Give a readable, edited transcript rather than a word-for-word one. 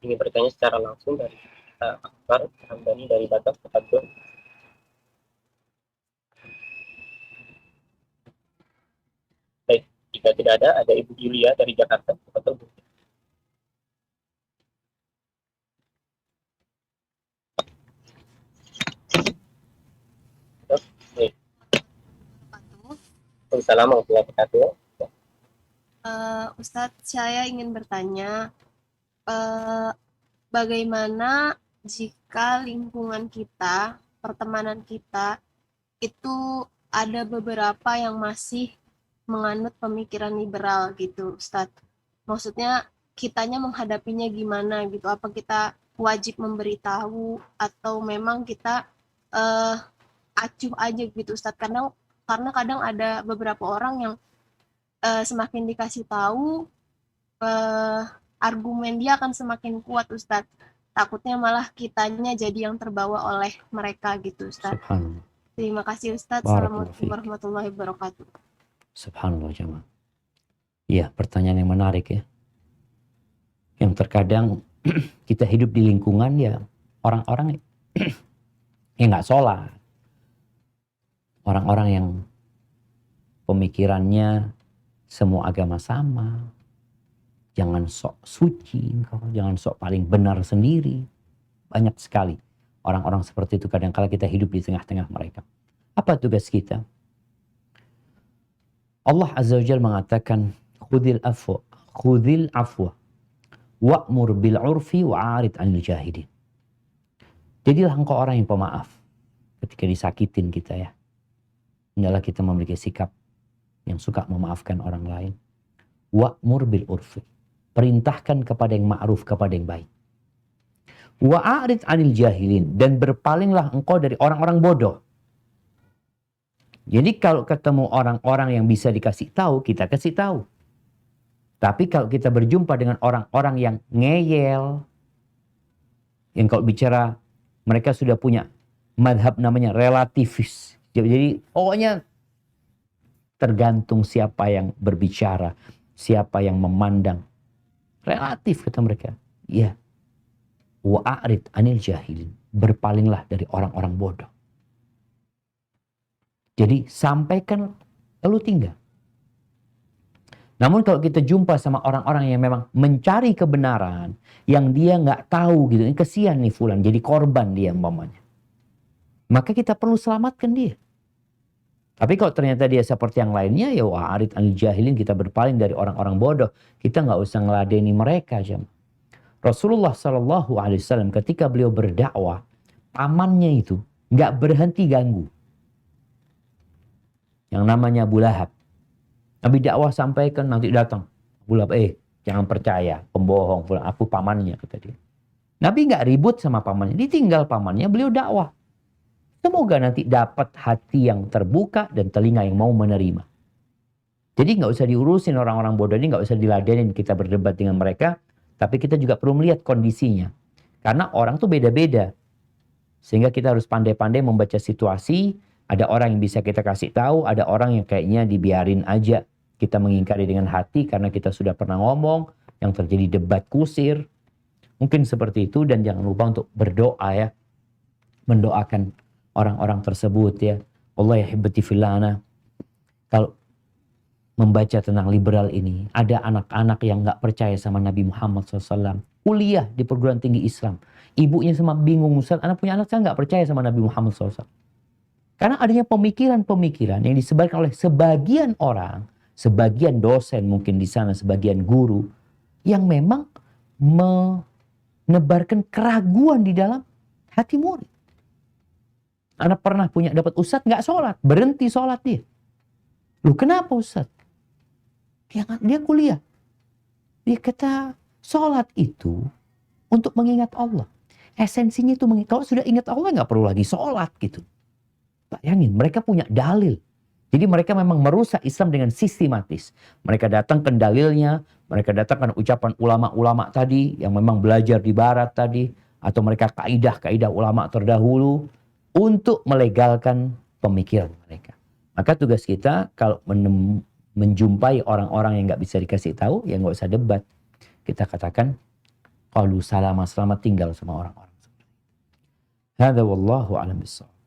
ingin bertanya secara langsung dari Akbar Hamdani dari Batak, Tafadhol. Baik, jika tidak ada Ibu Julia dari Jakarta, Tafadhol. Baik. Assalamualaikum warahmatullahi wabarakatuh. Ustadz, saya ingin bertanya, eh, bagaimana jika lingkungan kita, pertemanan kita, itu ada beberapa yang masih menganut pemikiran liberal gitu, Ustadz. Maksudnya kitanya menghadapinya gimana gitu? Apa kita wajib memberitahu atau memang kita eh, acuh aja gitu, Ustadz? Karena kadang ada beberapa orang yang semakin dikasih tahu eh, argumen dia akan semakin kuat, Ustadz. Takutnya malah kitanya jadi yang terbawa oleh mereka gitu, Ustadz. Subhanallah. Terima kasih, Ustadz. Barakallahu Assalamualaikum fiik. warahmatullahi wabarakatuh. Subhanallah jemaah. Iya, pertanyaan yang menarik ya. Yang terkadang kita hidup di lingkungan ya orang-orang yang nggak sholat. Orang-orang yang pemikirannya semua agama sama. Jangan sok suci, jangan sok paling benar sendiri. Banyak sekali orang-orang seperti itu kadang-kala kita hidup di tengah-tengah mereka. Apa tugas kita? Allah Azza wa Jalla mengatakan khudhil afwa wa'mur bil urfi wa'arid 'anil jahilin. Jadilah engkau orang yang pemaaf ketika disakitin kita ya. Hendaklah kita memiliki sikap yang suka memaafkan orang lain. Wa'mur bil urfi. Perintahkan kepada yang ma'ruf, kepada yang baik. Wa'arid 'anil jahilin. Dan berpalinglah engkau dari orang-orang bodoh. Jadi kalau ketemu orang-orang yang bisa dikasih tahu, kita kasih tahu. Tapi kalau kita berjumpa dengan orang-orang yang ngeyel, yang kalau bicara mereka sudah punya madhab namanya relativis. Jadi pokoknya tergantung siapa yang berbicara, siapa yang memandang. Relatif kata mereka. Ya. Wa'arid 'anil jahilin. Berpalinglah dari orang-orang bodoh. Jadi sampaikan lalu tinggal. Namun kalau kita jumpa sama orang-orang yang memang mencari kebenaran, yang dia nggak tahu gitu, ini kesian nih fulan, jadi korban dia umpamanya. Maka kita perlu selamatkan dia. Tapi kalau ternyata dia seperti yang lainnya, ya wa'arid 'anil jahilin, kita berpaling dari orang-orang bodoh. Kita nggak usah ngeladeni mereka. Rasulullah SAW ketika beliau berdakwah, pamannya itu nggak berhenti ganggu. Yang namanya Abu Lahab. Nabi dakwah sampaikan, nanti datang. Abu Lahab, jangan percaya, pembohong, aku pamannya, kata dia. Nabi nggak ribut sama pamannya, ditinggal pamannya, beliau dakwah. Semoga nanti dapat hati yang terbuka dan telinga yang mau menerima. Jadi nggak usah diurusin orang-orang bodoh ini, nggak usah diladenin kita berdebat dengan mereka, tapi kita juga perlu melihat kondisinya. Karena orang tuh beda-beda. Sehingga kita harus pandai-pandai membaca situasi. Ada orang yang bisa kita kasih tahu, ada orang yang kayaknya dibiarin aja. Kita mengingkari dengan hati karena kita sudah pernah ngomong, yang terjadi debat kusir. Mungkin seperti itu, dan jangan lupa untuk berdoa ya. Mendoakan orang-orang tersebut ya. Allah yahibbati filana. Kalau membaca tentang liberal ini, ada anak-anak yang gak percaya sama Nabi Muhammad SAW. Kuliah di perguruan tinggi Islam. Ibunya sama bingung, Ustaz, anak punya anak saya gak percaya sama Nabi Muhammad SAW. Karena adanya pemikiran-pemikiran yang disebarkan oleh sebagian orang, sebagian dosen mungkin di sana, sebagian guru, yang memang menebarkan keraguan di dalam hati murid. Anak pernah punya dapat ustadz nggak sholat, berhenti sholat dia. Loh kenapa ustadz? Dia kuliah. Dia kata sholat itu untuk mengingat Allah. Esensinya itu kalau sudah ingat Allah nggak perlu lagi sholat gitu. Bayangin, mereka punya dalil. Jadi mereka memang merusak Islam dengan sistematis. Mereka datangkan dalilnya, mereka datangkan ucapan ulama-ulama tadi yang memang belajar di barat tadi, atau mereka kaidah-kaidah ulama terdahulu untuk melegalkan pemikiran mereka. Maka tugas kita kalau menjumpai orang-orang yang nggak bisa dikasih tahu, ya nggak usah debat. Kita katakan, Qalu salama, selamat tinggal sama orang-orang seperti itu. Hadza wallahu a'lam bissawab.